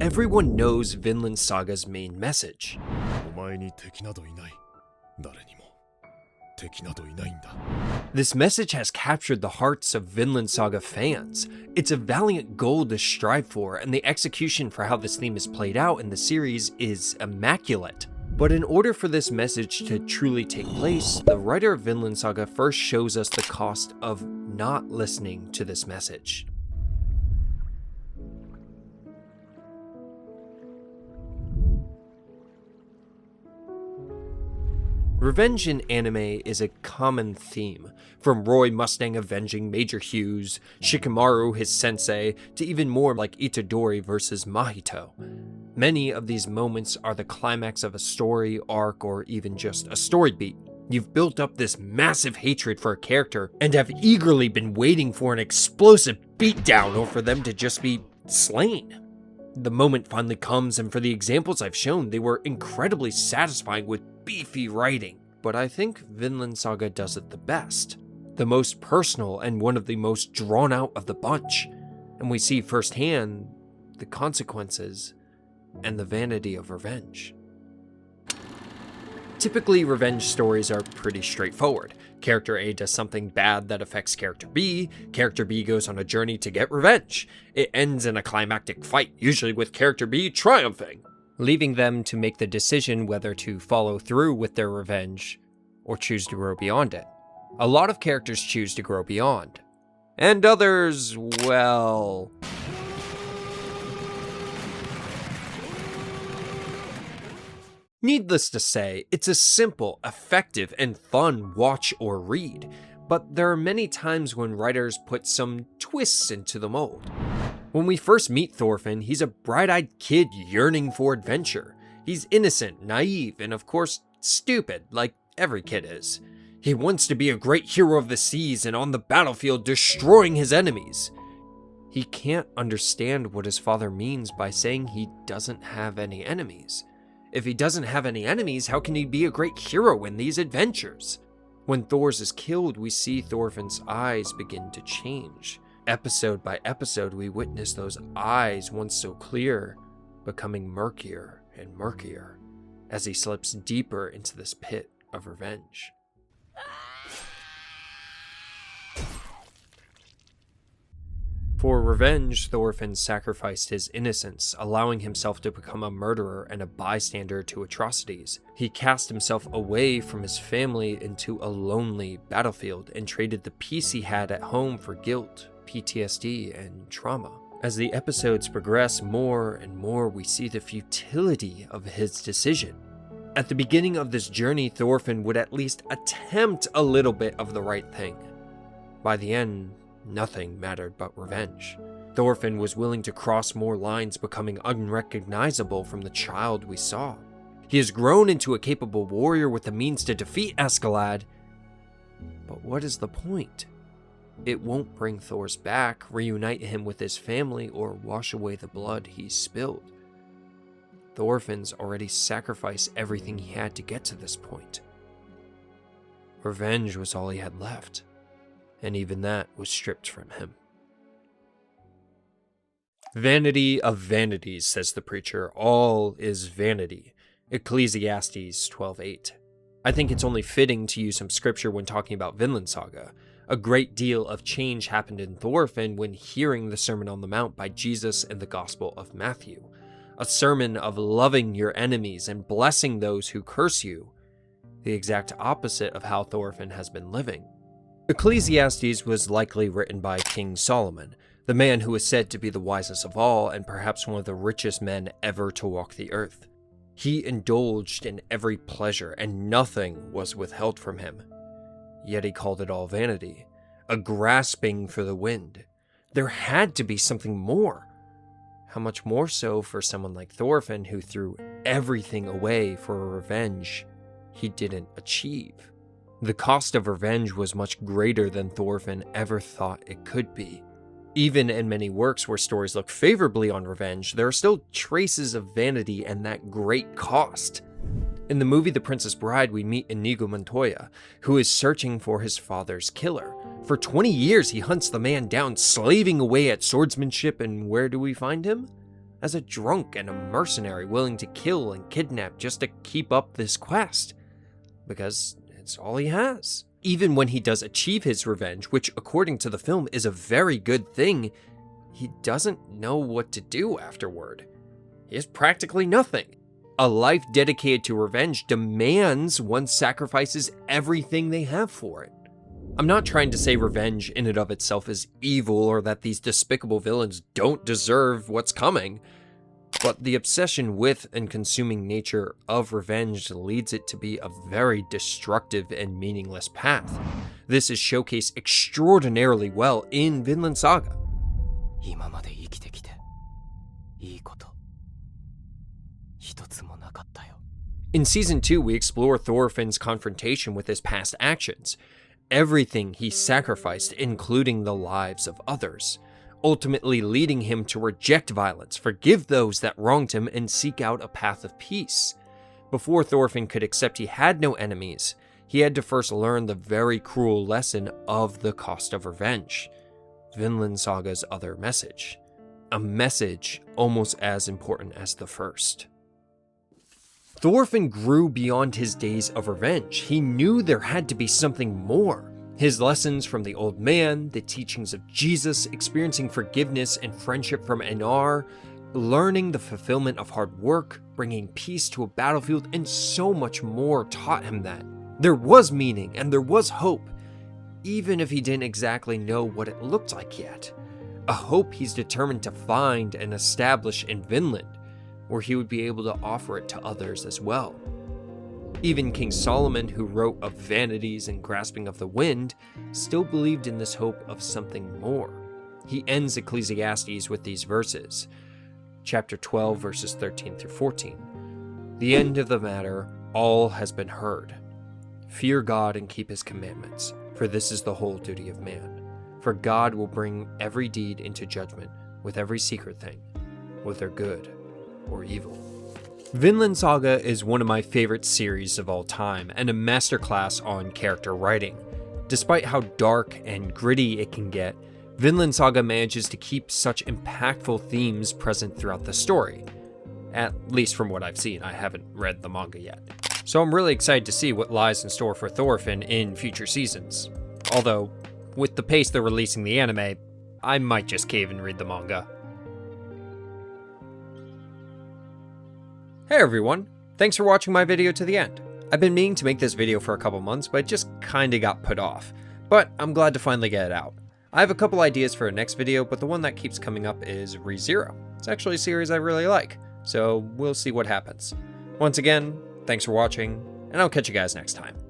Everyone knows Vinland Saga's main message. This message has captured the hearts of Vinland Saga fans. It's a valiant goal to strive for, and the execution for how this theme is played out in the series is immaculate. But in order for this message to truly take place, the writer of Vinland Saga first shows us the cost of not listening to this message. Revenge in anime is a common theme, from Roy Mustang avenging Major Hughes, Shikamaru his sensei, to even more like Itadori versus Mahito. Many of these moments are the climax of a story arc or even just a story beat. You've built up this massive hatred for a character and have eagerly been waiting for an explosive beatdown or for them to just be slain. The moment finally comes, and for the examples I've shown, they were incredibly satisfying with beefy writing. But I think Vinland Saga does it the best. The most personal and one of the most drawn out of the bunch. And we see firsthand the consequences and the vanity of revenge. Typically, revenge stories are pretty straightforward. Character A does something bad that affects character B goes on a journey to get revenge. It ends in a climactic fight, usually with character B triumphing, leaving them to make the decision whether to follow through with their revenge or choose to grow beyond it. A lot of characters choose to grow beyond, and others, well... Needless to say, it's a simple, effective, and fun watch or read, but there are many times when writers put some twists into the mold. When we first meet Thorfinn, he's a bright-eyed kid yearning for adventure. He's innocent, naive, and of course, stupid, like every kid is. He wants to be a great hero of the seas and on the battlefield destroying his enemies. He can't understand what his father means by saying he doesn't have any enemies. If he doesn't have any enemies, how can he be a great hero in these adventures? When Thors is killed, we see Thorfinn's eyes begin to change. Episode by episode, we witness those eyes, once so clear, becoming murkier and murkier as he slips deeper into this pit of revenge. For revenge, Thorfinn sacrificed his innocence, allowing himself to become a murderer and a bystander to atrocities. He cast himself away from his family into a lonely battlefield and traded the peace he had at home for guilt, PTSD, and trauma. As the episodes progress, more and more we see the futility of his decision. At the beginning of this journey, Thorfinn would at least attempt a little bit of the right thing. By the end, nothing mattered but revenge. Thorfinn was willing to cross more lines, becoming unrecognizable from the child we saw. He has grown into a capable warrior with the means to defeat Askeladd. But what is the point? It won't bring Thors back, reunite him with his family, or wash away the blood he spilled. Thorfinn's already sacrificed everything he had to get to this point. Revenge was all he had left, and even that was stripped from him. Vanity of vanities, says the preacher, all is vanity. Ecclesiastes 12:8. I think it's only fitting to use some scripture when talking about Vinland Saga. A great deal of change happened in Thorfinn when hearing the Sermon on the Mount by Jesus in the Gospel of Matthew. A sermon of loving your enemies and blessing those who curse you. The exact opposite of how Thorfinn has been living. Ecclesiastes was likely written by King Solomon, the man who is said to be the wisest of all and perhaps one of the richest men ever to walk the earth. He indulged in every pleasure and nothing was withheld from him. Yet he called it all vanity, a grasping for the wind. There had to be something more. How much more so for someone like Thorfinn who threw everything away for a revenge he didn't achieve. The cost of revenge was much greater than Thorfinn ever thought it could be. Even in many works where stories look favorably on revenge, there are still traces of vanity and that great cost. In the movie The Princess Bride, we meet Inigo Montoya, who is searching for his father's killer. For 20 years, he hunts the man down, slaving away at swordsmanship, and where do we find him? as a drunk and a mercenary willing to kill and kidnap just to keep up this quest, because it's all he has. Even when he does achieve his revenge, which according to the film is a very good thing, he doesn't know what to do afterward. He has practically nothing. A life dedicated to revenge demands one sacrifices everything they have for it. I'm not trying to say revenge in and of itself is evil or that these despicable villains don't deserve what's coming, but the obsession with and consuming nature of revenge leads it to be a very destructive and meaningless path. This is showcased extraordinarily well in Vinland Saga. In Season 2, we explore Thorfinn's confrontation with his past actions, everything he sacrificed, including the lives of others, ultimately leading him to reject violence, forgive those that wronged him, and seek out a path of peace. Before Thorfinn could accept he had no enemies, he had to first learn the very cruel lesson of the cost of revenge, Vinland Saga's other message. A message almost as important as the first. Thorfinn grew beyond his days of revenge. He knew there had to be something more. His lessons from the old man, the teachings of Jesus, experiencing forgiveness and friendship from Einar, learning the fulfillment of hard work, bringing peace to a battlefield, and so much more taught him that there was meaning and there was hope, even if he didn't exactly know what it looked like yet. A hope he's determined to find and establish in Vinland, where he would be able to offer it to others as well. Even King Solomon, who wrote of vanities and grasping of the wind, still believed in this hope of something more. He ends Ecclesiastes with these verses, chapter 12, verses 13 through 14. The end of the matter, all has been heard. Fear God and keep his commandments, for this is the whole duty of man. For God will bring every deed into judgment with every secret thing, whether good or evil. Vinland Saga is one of my favorite series of all time and a masterclass on character writing. Despite how dark and gritty it can get, Vinland Saga manages to keep such impactful themes present throughout the story. At least from what I've seen, I haven't read the manga yet. So I'm really excited to see what lies in store for Thorfinn in future seasons. Although, with the pace they're releasing the anime, I might just cave and read the manga. Hey everyone, thanks for watching my video to the end. I've been meaning to make this video for a couple months, but it just kinda got put off. But I'm glad to finally get it out. I have a couple ideas for a next video, but the one that keeps coming up is ReZero. It's actually a series I really like, so we'll see what happens. Once again, thanks for watching, and I'll catch you guys next time.